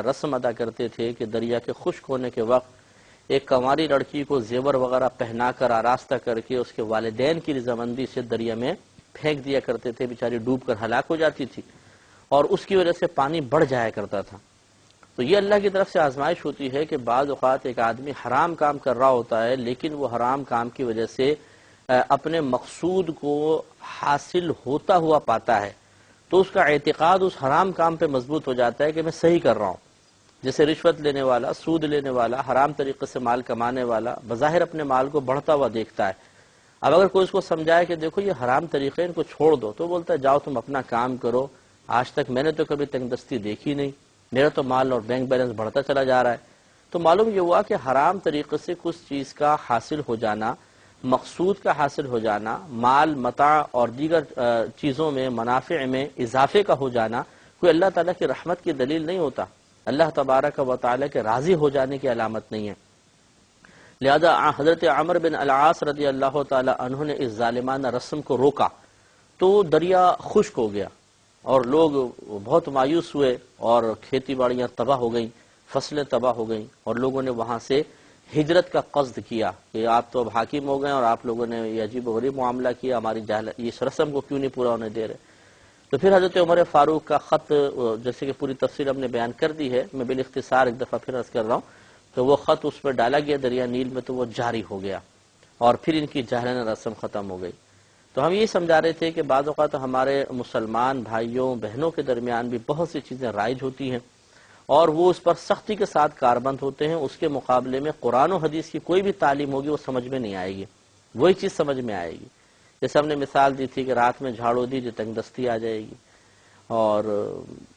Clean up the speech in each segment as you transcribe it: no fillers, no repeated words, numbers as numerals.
رسم ادا کرتے تھے کہ دریا کے خشک ہونے کے وقت ایک کنواری لڑکی کو زیور وغیرہ پہنا کر آراستہ کر کے اس کے والدین کی رضامندی سے دریا میں پھینک دیا کرتے تھے، بیچاری ڈوب کر ہلاک ہو جاتی تھی اور اس کی وجہ سے پانی بڑھ جایا کرتا تھا۔ تو یہ اللہ کی طرف سے آزمائش ہوتی ہے کہ بعض اوقات ایک آدمی حرام کام کر رہا ہوتا ہے لیکن وہ حرام کام کی وجہ سے اپنے مقصود کو حاصل ہوتا ہوا پاتا ہے، تو اس کا اعتقاد اس حرام کام پہ مضبوط ہو جاتا ہے کہ میں صحیح کر رہا ہوں۔ جیسے رشوت لینے والا، سود لینے والا، حرام طریقے سے مال کمانے والا بظاہر اپنے مال کو بڑھتا ہوا دیکھتا ہے۔ اب اگر کوئی اس کو سمجھائے کہ دیکھو یہ حرام طریقے ان کو چھوڑ دو، تو بولتا ہے جاؤ تم اپنا کام کرو، آج تک میں نے تو کبھی تنگ دستی دیکھی نہیں، میرا تو مال اور بینک بیلنس بڑھتا چلا جا رہا ہے۔ تو معلوم یہ ہوا کہ حرام طریقے سے کچھ چیز کا حاصل ہو جانا، مقصود کا حاصل ہو جانا، مال متاع اور دیگر چیزوں میں منافع میں اضافے کا ہو جانا کوئی اللہ تعالیٰ کی رحمت کی دلیل نہیں ہوتا، اللہ تبارک و تعالیٰ کے راضی ہو جانے کی علامت نہیں ہے۔ لہذا حضرت عمرو بن العاص رضی اللہ تعالیٰ عنہ نے اس ظالمانہ رسم کو روکا تو دریا خشک ہو گیا اور لوگ بہت مایوس ہوئے اور کھیتی باڑیاں تباہ ہو گئیں، فصلیں تباہ ہو گئیں اور لوگوں نے وہاں سے ہجرت کا قصد کیا کہ آپ تو اب حاکم ہو گئے اور آپ لوگوں نے یہ عجیب و غریب معاملہ کیا، ہماری اس رسم کو کیوں نہیں پورا ہونے دے رہے۔ تو پھر حضرت عمر فاروق کا خط، جیسے کہ پوری تفصیل ہم نے بیان کر دی ہے، میں بالاختصار ایک دفعہ پھر عرض کر رہا ہوں، تو وہ خط اس پر ڈالا گیا دریا نیل میں، تو وہ جاری ہو گیا اور پھر ان کی جاہلانہ رسم ختم ہو گئی۔ تو ہم یہ سمجھا رہے تھے کہ بعض اوقات ہمارے مسلمان بھائیوں بہنوں کے درمیان بھی بہت سی چیزیں رائج ہوتی ہیں اور وہ اس پر سختی کے ساتھ کاربند ہوتے ہیں، اس کے مقابلے میں قرآن و حدیث کی کوئی بھی تعلیم ہوگی وہ سمجھ میں نہیں آئے گی، وہی چیز سمجھ میں آئے گی۔ جیسے ہم نے مثال دی تھی کہ رات میں جھاڑو دی جو تنگ دستی آ جائے گی، اور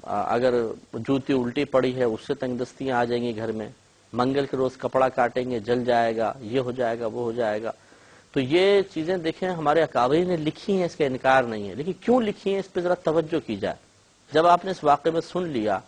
اگر جوتی الٹی پڑی ہے اس سے تنگ دستیاں آ جائیں گی گھر میں، منگل کے روز کپڑا کاٹیں گے جل جائے گا، یہ ہو جائے گا وہ ہو جائے گا۔ تو یہ چیزیں دیکھیں ہمارے اکابرین نے لکھی ہیں، اس کا انکار نہیں ہے، لیکن کیوں لکھی ہیں اس پہ ذرا توجہ کی جائے۔ جب آپ نے اس واقعے میں سن لیا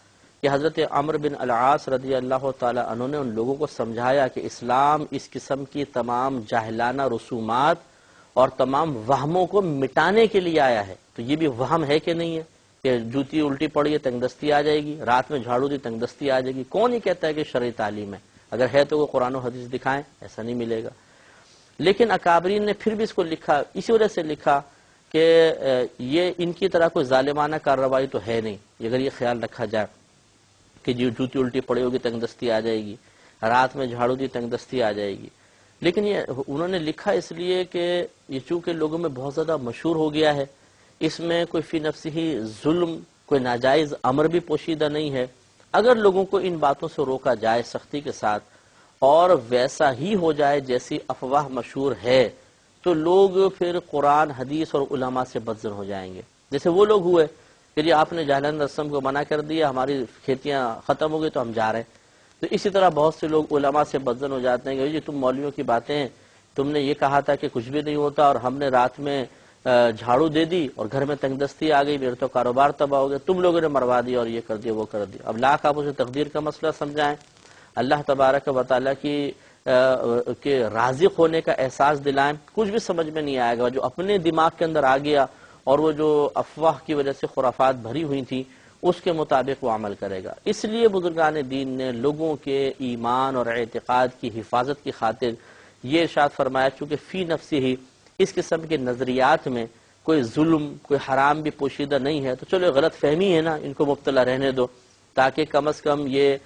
کہ حضرت عمرو بن العاص رضی اللہ تعالی عنہ نے ان لوگوں کو سمجھایا کہ اسلام اس قسم کی تمام جاہلانہ رسومات اور تمام وہموں کو مٹانے کے لیے آیا ہے، تو یہ بھی وہم ہے کہ نہیں ہے کہ جوتی الٹی پڑی ہے تنگ دستی آ جائے گی، رات میں جھاڑو دی تنگ دستی آ جائے گی؟ کون ہی کہتا ہے کہ شرعی تعلیم ہے؟ اگر ہے تو وہ قرآن و حدیث دکھائیں، ایسا نہیں ملے گا۔ لیکن اکابرین نے پھر بھی اس کو لکھا، اسی وجہ سے لکھا کہ یہ ان کی طرح کوئی ظالمانہ کارروائی تو ہے نہیں، اگر یہ خیال رکھا جائے کہ جوتی الٹی پڑی ہوگی تنگ دستی آ جائے گی، رات میں جھاڑو دی تنگ دستی آ جائے گی۔ لیکن یہ انہوں نے لکھا اس لیے کہ یہ چونکہ لوگوں میں بہت زیادہ مشہور ہو گیا ہے، اس میں کوئی فی نفسی ہی ظلم، کوئی ناجائز امر بھی پوشیدہ نہیں ہے۔ اگر لوگوں کو ان باتوں سے روکا جائے سختی کے ساتھ اور ویسا ہی ہو جائے جیسی افواہ مشہور ہے، تو لوگ پھر قرآن حدیث اور علماء سے بدظن ہو جائیں گے۔ جیسے وہ لوگ ہوئے کہ جی آپ نے جاہلانہ رسم کو منع کر دیا، ہماری کھیتیاں ختم ہو گئی تو ہم جا رہے ہیں۔ تو اسی طرح بہت سے لوگ علماء سے بدظن ہو جاتے ہیں کہ جی تم مولویوں کی باتیں ہیں، تم نے یہ کہا تھا کہ کچھ بھی نہیں ہوتا اور ہم نے رات میں جھاڑو دے دی اور گھر میں تنگ دستی آ گئی، میرے تو کاروبار تباہ ہو گیا، تم لوگوں نے مروا دیا اور یہ کر دیا وہ کر دیا۔ اب لاکھ آپ اسے تقدیر کا مسئلہ سمجھائیں، اللہ تبارک و تعالیٰ کی کے رازق ہونے کا احساس دلائیں، کچھ بھی سمجھ میں نہیں آئے گا۔ جو اپنے دماغ کے اندر آ گیا اور وہ جو افواہ کی وجہ سے خرافات بھری ہوئی تھی اس کے مطابق وہ عمل کرے گا۔ اس لیے بزرگان دین نے لوگوں کے ایمان اور اعتقاد کی حفاظت کی خاطر یہ ارشاد فرمایا، چونکہ فی نفسی ہی اس قسم کے نظریات میں کوئی ظلم، کوئی حرام بھی پوشیدہ نہیں ہے، تو چلو غلط فہمی ہے نا، ان کو مبتلا رہنے دو، تاکہ کم از کم یہ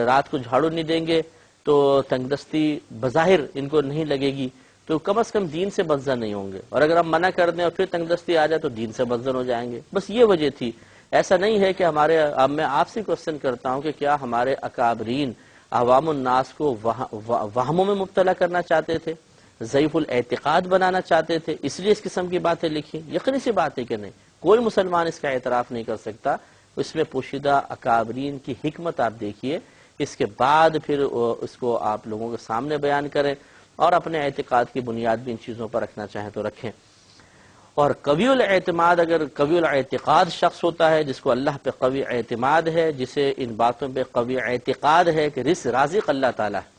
رات کو جھاڑو نہیں دیں گے تو تنگ دستی بظاہر ان کو نہیں لگے گی، تو کم از کم دین سے بدظن نہیں ہوں گے، اور اگر ہم منع کر دیں اور پھر تنگ دستی آ جائے تو دین سے بدظن ہو جائیں گے۔ بس یہ وجہ تھی، ایسا نہیں ہے کہ اب میں آپ سے کوشچن کرتا ہوں کہ کیا ہمارے اکابرین عوام الناس کو وہموں میں مبتلا کرنا چاہتے تھے، ضعیف الاعتقاد بنانا چاہتے تھے، اس لیے اس قسم کی باتیں لکھی؟ یقینی سی بات ہے کہ نہیں، کوئی مسلمان اس کا اعتراف نہیں کر سکتا۔ اس میں پوشیدہ اکابرین کی حکمت آپ دیکھیے، اس کے بعد پھر اس کو آپ لوگوں کے سامنے بیان کریں اور اپنے اعتقاد کی بنیاد بھی ان چیزوں پر رکھنا چاہیں تو رکھیں۔ اور قوی الاعتماد، اگر قوی الاعتقاد شخص ہوتا ہے جس کو اللہ پہ قوی اعتماد ہے، جسے ان باتوں پہ قوی اعتقاد ہے کہ رازق اللہ تعالیٰ ہے،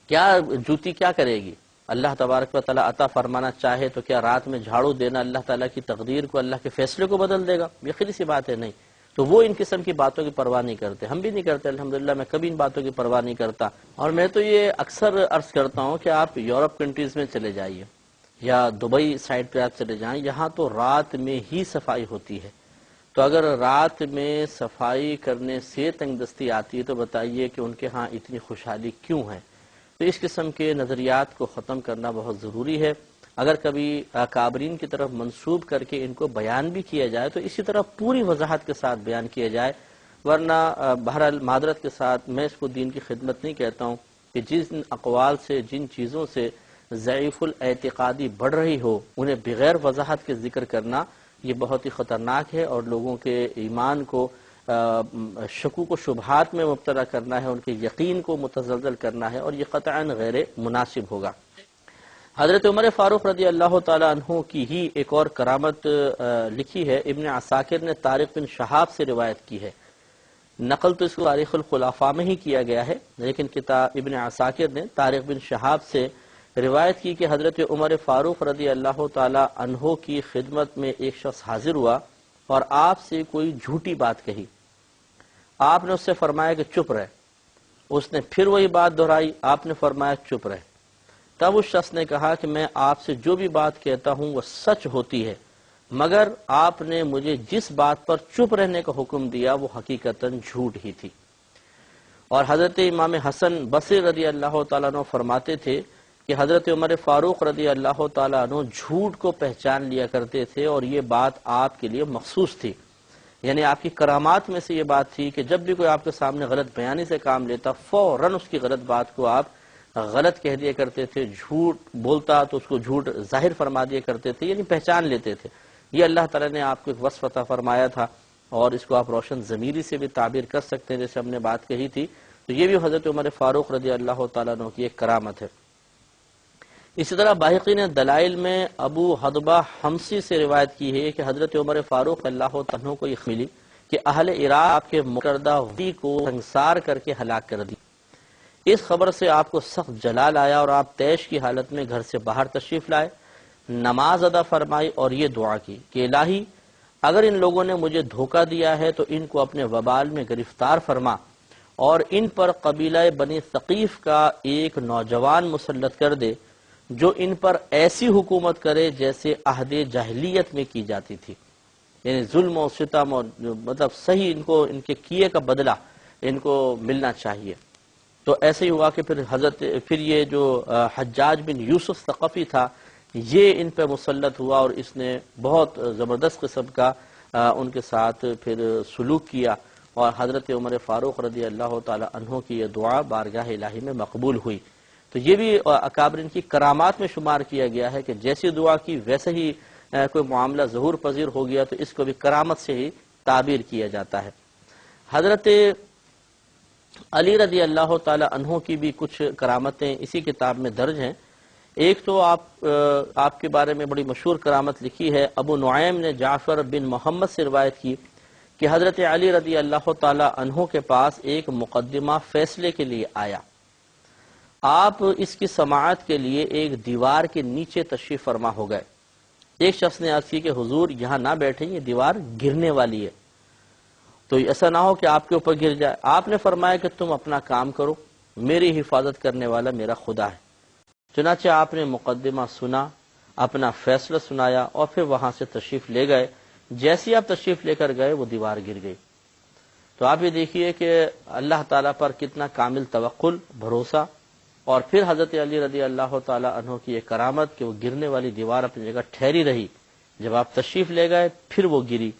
کیا جوتی کیا کرے گی؟ اللہ تبارک و تعالیٰ عطا فرمانا چاہے تو کیا رات میں جھاڑو دینا اللہ تعالیٰ کی تقدیر کو، اللہ کے فیصلے کو بدل دے گا؟ یقینی سی بات ہے نہیں۔ تو وہ ان قسم کی باتوں کی پرواہ نہیں کرتے، ہم بھی نہیں کرتے الحمدللہ، میں کبھی ان باتوں کی پرواہ نہیں کرتا۔ اور میں تو یہ اکثر عرض کرتا ہوں کہ آپ یورپ کنٹریز میں چلے جائیے یا دبئی سائڈ پہ آپ چلے جائیں، یہاں تو رات میں ہی صفائی ہوتی ہے، تو اگر رات میں صفائی کرنے سے تنگ دستی آتی ہے تو بتائیے کہ ان کے ہاں اتنی خوشحالی کیوں ہے؟ تو اس قسم کے نظریات کو ختم کرنا بہت ضروری ہے۔ اگر کبھی اکابرین کی طرف منسوب کر کے ان کو بیان بھی کیا جائے تو اسی طرح پوری وضاحت کے ساتھ بیان کیا جائے، ورنہ بہرحال معذرت کے ساتھ میں اس کو دین کی خدمت نہیں کہتا ہوں کہ جن اقوال سے، جن چیزوں سے ضعیف الاعتقادی بڑھ رہی ہو انہیں بغیر وضاحت کے ذکر کرنا یہ بہت ہی خطرناک ہے، اور لوگوں کے ایمان کو شکوک و شبہات میں مبتلا کرنا ہے، ان کے یقین کو متزلزل کرنا ہے، اور یہ قطعاً غیر مناسب ہوگا۔ حضرت عمر فاروق رضی اللہ تعالی عنہ کی ہی ایک اور کرامت لکھی ہے، ابن عساکر نے طارق بن شہاب سے روایت کی ہے، نقل تو اس کو تاریخ الخلفاء میں ہی کیا گیا ہے، لیکن کتاب ابن عساکر نے طارق بن شہاب سے روایت کی کہ حضرت عمر فاروق رضی اللہ تعالی عنہ کی خدمت میں ایک شخص حاضر ہوا اور آپ سے کوئی جھوٹی بات کہی، آپ نے اس سے فرمایا کہ چپ رہ، اس نے پھر وہی بات دہرائی، آپ نے فرمایا چپ رہ، تب اس شخص نے کہا کہ میں آپ سے جو بھی بات کہتا ہوں وہ سچ ہوتی ہے، مگر آپ نے مجھے جس بات پر چپ رہنے کا حکم دیا وہ حقیقتاً جھوٹ ہی تھی۔ اور حضرت امام حسن بصری رضی اللہ تعالیٰ عنہ فرماتے تھے کہ حضرت عمر فاروق رضی اللہ تعالیٰ عنہ جھوٹ کو پہچان لیا کرتے تھے، اور یہ بات آپ کے لیے مخصوص تھی، یعنی آپ کی کرامات میں سے یہ بات تھی کہ جب بھی کوئی آپ کے سامنے غلط بیانی سے کام لیتا فوراً اس کی غلط بات کو آپ غلط کہہ دیا کرتے تھے، جھوٹ بولتا تو اس کو جھوٹ ظاہر فرما دیا کرتے تھے، یعنی پہچان لیتے تھے۔ یہ اللہ تعالیٰ نے آپ کو ایک وصف عطا فرمایا تھا، اور اس کو آپ روشن ضمیری سے بھی تعبیر کر سکتے ہیں جیسے ہم نے بات کہی تھی، تو یہ بھی حضرت عمر فاروق رضی اللہ تعالیٰ عنہ کی ایک کرامت ہے۔ اسی طرح باہقی نے دلائل میں ابو حدبہ حمصی سے روایت کی ہے کہ حضرت عمر فاروق اللہ عنہ کو یہ ملی کہ اہل عراق آپ کے مقردہ وحی کو سنسار کر کے ہلاک کر دی۔ اس خبر سے آپ کو سخت جلال آیا اور آپ تیش کی حالت میں گھر سے باہر تشریف لائے، نماز ادا فرمائی اور یہ دعا کی کہ الہی اگر ان لوگوں نے مجھے دھوکہ دیا ہے تو ان کو اپنے وبال میں گرفتار فرما، اور ان پر قبیلہ بنی ثقیف کا ایک نوجوان مسلط کر دے جو ان پر ایسی حکومت کرے جیسے عہد جاہلیت میں کی جاتی تھی، یعنی ظلم و ستم اور مطلب صحیح ان کے کیے کا بدلہ ان کو ملنا چاہیے۔ تو ایسے ہی ہوا کہ پھر یہ جو حجاج بن یوسف ثقفی تھا یہ ان پہ مسلط ہوا، اور اس نے بہت زبردست قسم کا ان کے ساتھ پھر سلوک کیا، اور حضرت عمر فاروق رضی اللہ تعالی عنہ کی یہ دعا بارگاہ الہی میں مقبول ہوئی۔ تو یہ بھی اکابرین کی کرامات میں شمار کیا گیا ہے کہ جیسی دعا کی ویسے ہی کوئی معاملہ ظہور پذیر ہو گیا تو اس کو بھی کرامت سے ہی تعبیر کیا جاتا ہے۔ حضرت علی رضی اللہ تعالی عنہ کی بھی کچھ کرامتیں اسی کتاب میں درج ہیں۔ ایک تو آپ کے بارے میں بڑی مشہور کرامت لکھی ہے، ابو نعیم نے جعفر بن محمد سے روایت کی کہ حضرت علی رضی اللہ تعالی عنہ کے پاس ایک مقدمہ فیصلے کے لیے آیا، آپ اس کی سماعت کے لیے ایک دیوار کے نیچے تشریف فرما ہو گئے۔ ایک شخص نے عرض کی کہ حضور یہاں نہ بیٹھیں، یہ دیوار گرنے والی ہے، تو ایسا نہ ہو کہ آپ کے اوپر گر جائے۔ آپ نے فرمایا کہ تم اپنا کام کرو، میری حفاظت کرنے والا میرا خدا ہے۔ چنانچہ آپ نے مقدمہ سنا، اپنا فیصلہ سنایا اور پھر وہاں سے تشریف لے گئے۔ جیسی آپ تشریف لے کر گئے وہ دیوار گر گئی۔ تو آپ یہ دیکھیے کہ اللہ تعالیٰ پر کتنا کامل توکل، بھروسہ، اور پھر حضرت علی رضی اللہ تعالی عنہ کی ایک کرامت کہ وہ گرنے والی دیوار اپنی جگہ ٹھہری رہی، جب آپ تشریف لے گئے پھر وہ گری۔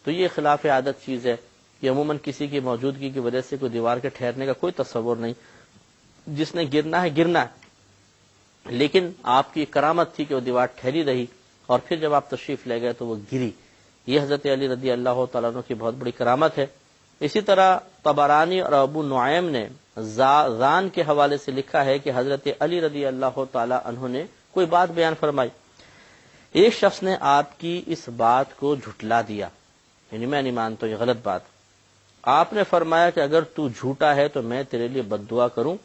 تو یہ خلاف عادت چیز ہے کہ عموماً کسی کی موجودگی کی وجہ سے کوئی دیوار کے ٹھہرنے کا کوئی تصور نہیں، جس نے گرنا ہے گرنا ہے، لیکن آپ کی کرامت تھی کہ وہ دیوار ٹھہری رہی اور پھر جب آپ تشریف لے گئے تو وہ گری۔ یہ حضرت علی رضی اللہ تعالیٰ عنہ کی بہت بڑی کرامت ہے۔ اسی طرح طبرانی اور ابو نعیم نے زان کے حوالے سے لکھا ہے کہ حضرت علی رضی اللہ تعالیٰ عنہ نے کوئی بات بیان فرمائی، ایک شخص نے آپ کی اس بات کو جھٹلا دیا، یعنی میں نہیں مانتا، یہ غلط بات۔ آپ نے فرمایا کہ اگر تو جھوٹا ہے تو میں تیرے لیے بد دعا کروں؟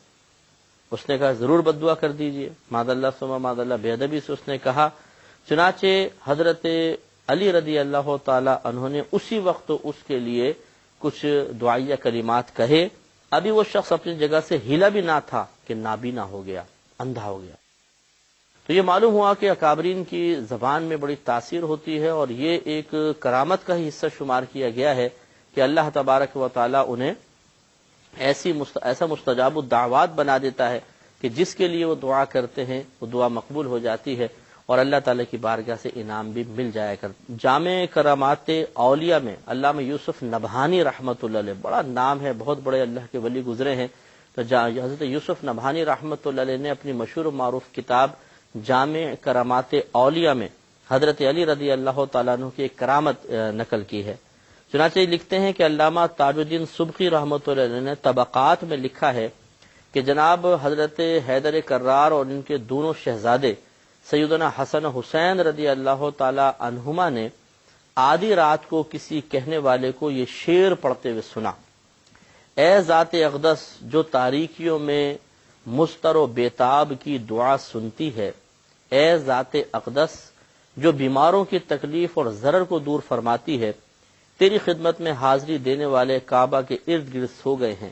اس نے کہا ضرور بد دعا کر دیجئے۔ معاذ اللہ ثم معاذ اللہ، بے ادبی سے اس نے کہا۔ چنانچہ حضرت علی رضی اللہ تعالی عنہ نے اسی وقت اس کے لیے کچھ دعائیہ کلمات کہے، ابھی وہ شخص اپنی جگہ سے ہلا بھی نہ تھا کہ نابینا ہو گیا، اندھا ہو گیا۔ تو یہ معلوم ہوا کہ اکابرین کی زبان میں بڑی تاثیر ہوتی ہے، اور یہ ایک کرامت کا ہی حصہ شمار کیا گیا ہے کہ اللہ تبارک و تعالی انہیں ایسا مستجاب الدعوات بنا دیتا ہے کہ جس کے لیے وہ دعا کرتے ہیں وہ دعا مقبول ہو جاتی ہے، اور اللہ تعالی کی بارگاہ سے انعام بھی مل جایا کرتا۔ جامع کرامات اولیاء میں علامہ یوسف نبہانی رحمۃ اللہ علیہ، بڑا نام ہے، بہت بڑے اللہ کے ولی گزرے ہیں، تو حضرت یوسف نبہانی رحمۃ اللہ علیہ نے اپنی مشہور و معروف کتاب جامع کرامات اولیاء میں حضرت علی رضی اللہ تعالیٰ عنہ کی ایک کرامت نقل کی ہے۔ چنانچہ لکھتے ہیں کہ علامہ تاج الدین سبخی رحمۃ اللہ علیہ نے طبقات میں لکھا ہے کہ جناب حضرت حیدر کرار اور ان کے دونوں شہزادے سیدنا حسن حسین رضی اللہ تعالی عنہما نے آدھی رات کو کسی کہنے والے کو یہ شعر پڑھتے ہوئے سنا: اے ذات اقدس جو تاریکیوں میں مستر و بیتاب کی دعا سنتی ہے، اے ذات اقدس جو بیماروں کی تکلیف اور ضرر کو دور فرماتی ہے، تیری خدمت میں حاضری دینے والے کعبہ کے ارد گرد سو گئے ہیں،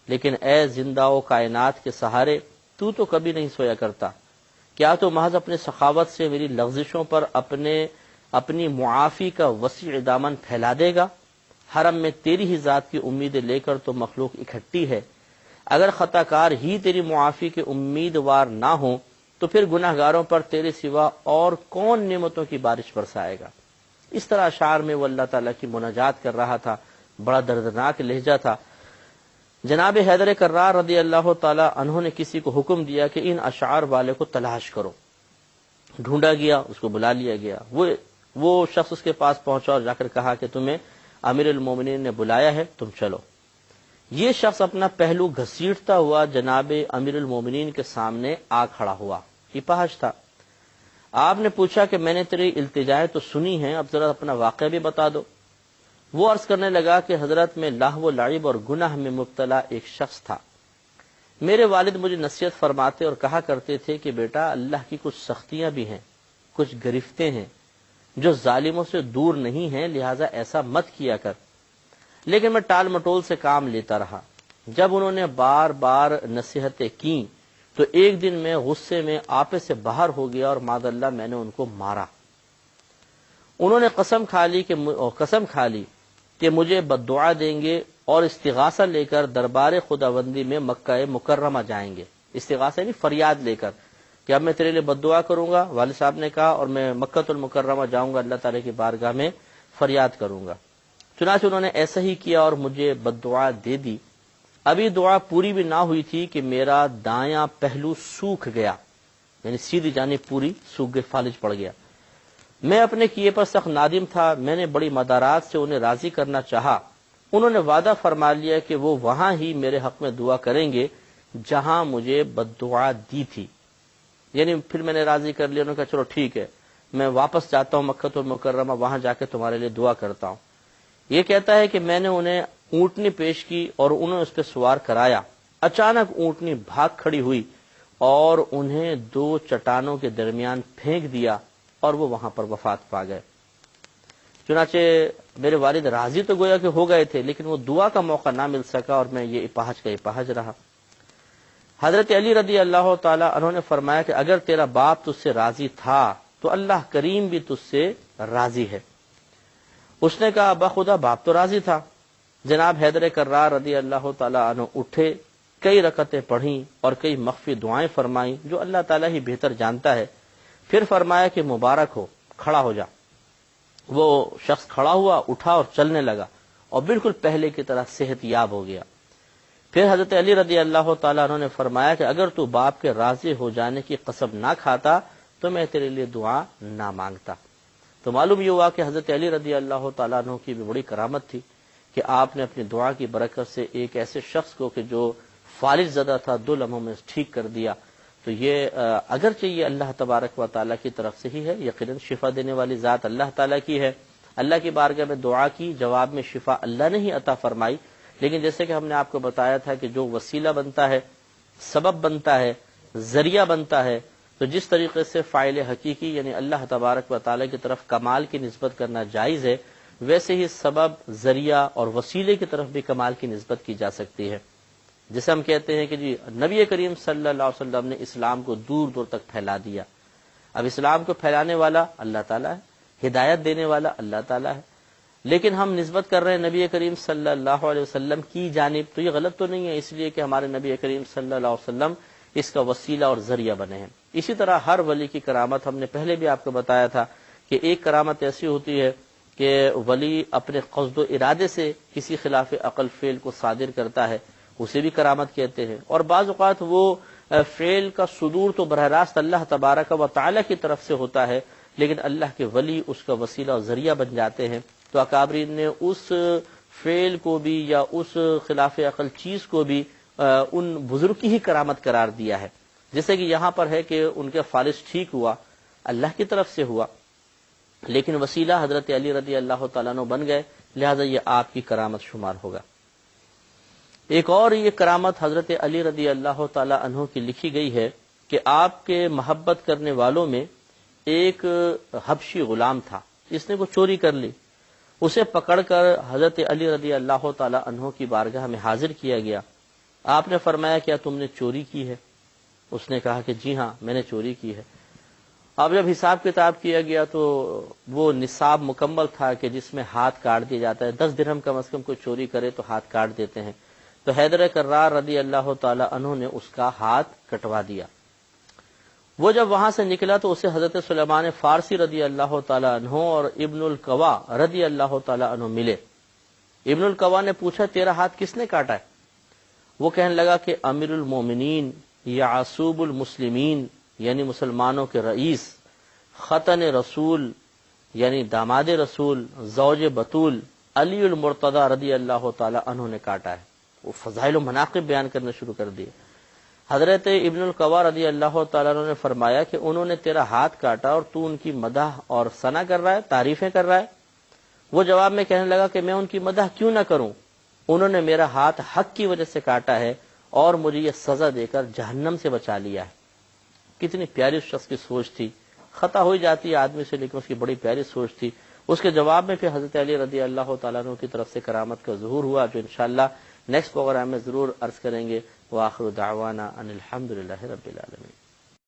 لیکن اے زندہ و کائنات کے سہارے تو کبھی نہیں سویا کرتا، کیا تو محض اپنے سخاوت سے میری لغزشوں پر اپنی معافی کا وسیع دامن پھیلا دے گا؟ حرم میں تیری ہی ذات کی امیدیں لے کر تو مخلوق اکٹھی ہے، اگر خطا کار ہی تیری معافی کے امیدوار نہ ہوں تو پھر گناہ گاروں پر تیرے سوا اور کون نعمتوں کی بارش برسائے گا؟ اس طرح اشعار میں وہ اللہ تعالیٰ کی مناجات کر رہا تھا، بڑا دردناک لہجہ تھا۔ جناب حیدر کرار رضی اللہ تعالی عنہ نے کسی کو حکم دیا کہ ان اشعار والے کو تلاش کرو۔ ڈھونڈا گیا، اس کو بلا لیا گیا، وہ شخص اس کے پاس پہنچا اور جا کر کہا کہ تمہیں امیر المومنین نے بلایا ہے، تم چلو۔ یہ شخص اپنا پہلو گھسیٹتا ہوا جناب امیر المومنین کے سامنے آ کھڑا ہوا، اپاہج تھا۔ آپ نے پوچھا کہ میں نے تیری التجائیں تو سنی ہیں، اب ذرا اپنا واقعہ بھی بتا دو۔ وہ عرض کرنے لگا کہ حضرت میں لہو و لعب اور گناہ میں مبتلا ایک شخص تھا۔ میرے والد مجھے نصیحت فرماتے اور کہا کرتے تھے کہ بیٹا، اللہ کی کچھ سختیاں بھی ہیں، کچھ گرفتیں ہیں جو ظالموں سے دور نہیں ہیں، لہٰذا ایسا مت کیا کر۔ لیکن میں ٹال مٹول سے کام لیتا رہا۔ جب انہوں نے بار بار نصیحتیں کیں تو ایک دن میں غصے میں آپے سے باہر ہو گیا اور معاذ اللہ میں نے ان کو مارا۔ انہوں نے قسم کھا لی کہ مجھے بددعا دیں گے اور استغاثہ لے کر دربار خداوندی میں مکہ مکرمہ جائیں گے۔ استغاثہ یعنی فریاد لے کر کہ اب میں تیرے لیے بددعا کروں گا، والد صاحب نے کہا، اور میں مکہ المکرمہ جاؤں گا، اللہ تعالیٰ کی بارگاہ میں فریاد کروں گا۔ چنانچہ انہوں نے ایسا ہی کیا اور مجھے بددعا دے دی۔ ابھی دعا پوری بھی نہ ہوئی تھی کہ میرا دایاں پہلو سوکھ گیا، یعنی سیدھی جانب پوری سوکھ گئی، فالج پڑ گیا۔ میں اپنے کیے پر سخت نادم تھا، میں نے بڑی مدارات سے انہیں راضی کرنا چاہا۔ انہوں نے وعدہ فرما لیا کہ وہ وہاں ہی میرے حق میں دعا کریں گے جہاں مجھے بددعا دی تھی، یعنی پھر میں نے راضی کر لیا۔ انہوں نے کہا چلو ٹھیک ہے، میں واپس جاتا ہوں مکہ المکرمہ، وہاں جا کے تمہارے لیے دعا کرتا ہوں۔ یہ کہتا ہے کہ میں نے انہیں اونٹنی پیش کی اور انہوں نے اس پہ سوار کرایا۔ اچانک اونٹنی بھاگ کھڑی ہوئی اور انہیں دو چٹانوں کے درمیان پھینک دیا اور وہ وہاں پر وفات پا گئے۔ چنانچہ میرے والد راضی تو گویا کہ ہو گئے تھے، لیکن وہ دعا کا موقع نہ مل سکا اور میں یہ اپاہج کا اپاہج رہا۔ حضرت علی رضی اللہ تعالی عنہ نے فرمایا کہ اگر تیرا باپ تجھ سے راضی تھا تو اللہ کریم بھی تجھ سے راضی ہے۔ اس نے کہا بخدا باپ تو راضی تھا۔ جناب حیدر کرار رضی اللہ تعالی عنہ اٹھے، کئی رکعتیں پڑھیں اور کئی مخفی دعائیں فرمائیں جو اللہ تعالیٰ ہی بہتر جانتا ہے۔ پھر فرمایا کہ مبارک ہو، کھڑا ہو جا۔ وہ شخص کھڑا ہوا، اٹھا اور چلنے لگا اور بالکل پہلے کی طرح صحت یاب ہو گیا۔ پھر حضرت علی رضی اللہ تعالیٰ عنہ نے فرمایا کہ اگر تو باپ کے راضی ہو جانے کی قسم نہ کھاتا تو میں تیرے لیے دعا نہ مانگتا۔ تو معلوم یہ ہوا کہ حضرت علی رضی اللہ تعالیٰ عنہ کی بھی بڑی کرامت تھی کہ آپ نے اپنی دعا کی برکت سے ایک ایسے شخص کو کہ جو فالج زدہ تھا 2 لمحوں میں ٹھیک کر دیا۔ تو یہ اگرچہ یہ اللہ تبارک و تعالیٰ کی طرف سے ہی ہے، یقیناً شفا دینے والی ذات اللہ تعالیٰ کی ہے۔ اللہ کی بارگاہ میں دعا کی، جواب میں شفا اللہ نے ہی عطا فرمائی، لیکن جیسے کہ ہم نے آپ کو بتایا تھا کہ جو وسیلہ بنتا ہے، سبب بنتا ہے، ذریعہ بنتا ہے، تو جس طریقے سے فاعل حقیقی یعنی اللہ تبارک و تعالیٰ کی طرف کمال کی نسبت کرنا جائز ہے، ویسے ہی سبب، ذریعہ اور وسیلے کی طرف بھی کمال کی نسبت کی جا سکتی ہے. جسے ہم کہتے ہیں کہ جی نبی کریم صلی اللہ علیہ وسلم نے اسلام کو دور دور تک پھیلا دیا. اب اسلام کو پھیلانے والا اللہ تعالیٰ ہے، ہدایت دینے والا اللہ تعالیٰ ہے، لیکن ہم نسبت کر رہے ہیں نبی کریم صلی اللہ علیہ وسلم کی جانب. تو یہ غلط تو نہیں ہے، اس لیے کہ ہمارے نبی کریم صلی اللہ علیہ وسلم اس کا وسیلہ اور ذریعہ بنے ہیں. اسی طرح ہر ولی کی کرامت ہم نے پہلے بھی آپ کو بتایا تھا کہ ایک کرامت ایسی ہوتی ہے کہ ولی اپنے قصد و ارادے سے کسی خلاف عقل فعل کو صادر کرتا ہے، اسے بھی کرامت کہتے ہیں. اور بعض اوقات وہ فعل کا صدور تو براہ راست اللہ تبارک و تعالی کی طرف سے ہوتا ہے، لیکن اللہ کے ولی اس کا وسیلہ اور ذریعہ بن جاتے ہیں. تو اکابرین نے اس فعل کو بھی یا اس خلاف عقل چیز کو بھی ان بزرگ کی ہی کرامت قرار دیا ہے. جیسے کہ یہاں پر ہے کہ ان کے فالج ٹھیک ہوا، اللہ کی طرف سے ہوا، لیکن وسیلہ حضرت علی رضی اللہ تعالیٰ عنہ بن گئے، لہذا یہ آپ کی کرامت شمار ہوگا. ایک اور یہ کرامت حضرت علی رضی اللہ تعالیٰ عنہ کی لکھی گئی ہے کہ آپ کے محبت کرنے والوں میں ایک حبشی غلام تھا، اس نے کوئی چوری کر لی. اسے پکڑ کر حضرت علی رضی اللہ تعالیٰ عنہ کی بارگاہ میں حاضر کیا گیا. آپ نے فرمایا کیا تم نے چوری کی ہے؟ اس نے کہا کہ جی ہاں میں نے چوری کی ہے. اب جب حساب کتاب کیا گیا تو وہ نصاب مکمل تھا کہ جس میں ہاتھ کاٹ دیا جاتا ہے، 10 درہم کم از کم کوئی چوری کرے تو ہاتھ کاٹ دیتے ہیں. تو حیدر کرار رضی اللہ تعالی عنہ نے اس کا ہاتھ کٹوا دیا. وہ جب وہاں سے نکلا تو اسے حضرت سلیمان فارسی رضی اللہ تعالی عنہ اور ابن القوا رضی اللہ تعالی عنہ ملے. ابن القوا نے پوچھا تیرا ہاتھ کس نے کاٹا ہے؟ وہ کہنے لگا کہ امیر المومنین یعصوب المسلمین یعنی مسلمانوں کے رئیس، ختن رسول یعنی داماد رسول، زوج بطول علی المرتضی رضی اللہ تعالی عنہ نے کاٹا ہے. وہ فضائل و مناقب بیان کرنا شروع کر دیے. حضرت ابن القوا رضی اللہ تعالیٰ عنہ نے فرمایا کہ انہوں نے تیرا ہاتھ کاٹا اور تو ان کی مدح اور ثنا کر رہا ہے، تعریفیں کر رہا ہے. وہ جواب میں کہنے لگا کہ میں ان کی مدح کیوں نہ کروں، انہوں نے میرا ہاتھ حق کی وجہ سے کاٹا ہے اور مجھے یہ سزا دے کر جہنم سے بچا لیا ہے. کتنی پیاری اس شخص کی سوچ تھی. خطا ہو جاتی ہے آدمی سے، لیکن اس کی بڑی پیاری سوچ تھی. اس کے جواب میں پھر حضرت علی رضی اللہ تعالیٰ عنہ کی طرف سے کرامت کا ظہور ہوا، جو انشاءاللہ نیکسٹ پروگرام میں ضرور عرض کریں گے. وآخر دعوانا ان الحمدللہ رب العالمین.